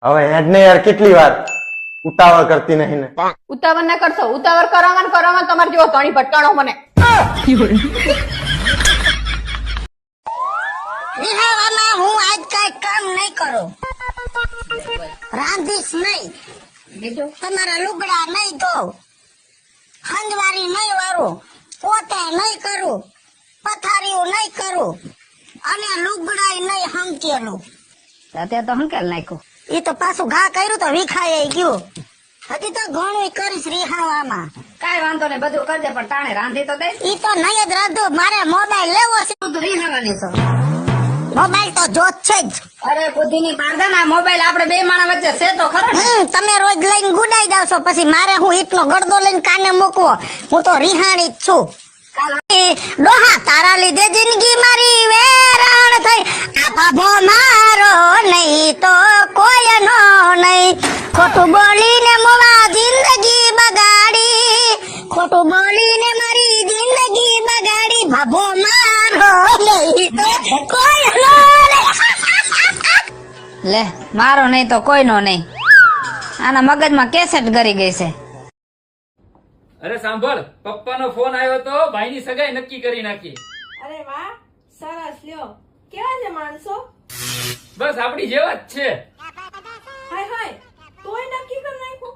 હવે હેડ ને યાર કેટલી વાર ઉતાવળ કરતી નહીં ને ઉતાવળ ના કરશો, ઉતાવળ કરવામાં તમારે જેવો ધણી ભટકાણો મને. રિહાવામાં હું આજ કઈ કામ નહીં કરું, રાંધીશ નહીં, બીજું તમારા લુગડા નહીં ધોઉં, હંજવારી નહીં વારું, પોતે નહીં કરું, પથારીઓ નહીં કરું અને લુગડા નહીં હંકેલું. અત્યારે તો હંકેલ નાખ્યું, એ તો પાછું ઘા કર્યું તો વિખાય ગયું. હજી તો ઘણું કરીશ રિહાવામાં. કાઈ વાંધો નહીં, બધું કરજે, પણ તાણે રાંધી તો દે. ઈ તો નહીં જ રાંધું, મારે મોબાઈલ લેવો છે. તું રિહાવાની છો. મોબાઈલ તો જોત છે જ. અરે બુદ્ધિની પારદાના, મોબાઈલ આપણે બે માણા વચ્ચે છે તો ખરો ને. તમે રોજ લઈને ગુડાઈ જાવ છો, પછી મારે હું ઈટનો ગડદો લઈને કાને મૂકવો. હું તો રિહાણી જ છું. ડોહા તારા લીધે જિંદગી મારી વેરાણ થઈ, આ બાબો મારો નહીં તો કોઈ નો નહીં. ખોટું બોલીને મોવા જિંદગી બગાડી, ખોટું બોલીને મારી જિંદગી બગાડી. બાબો મારો નહીં તો કોઈ નો નહીં. લે મારો નહીં તો કોઈનો નહીં. આના મગજમાં કેસેટ ગરી ગઈ છે. અરે સાંભળ, પપ્પાનો ફોન આવ્યો તો ભાઈની સગાઈ નક્કી કરી નાખી. અરે વાહ, સરસ. લ્યો, કેવા છે માણસો? બસ આપડી જેવા જ છે. હાય હાય, તોય નક્કી કરી નાખ્યું.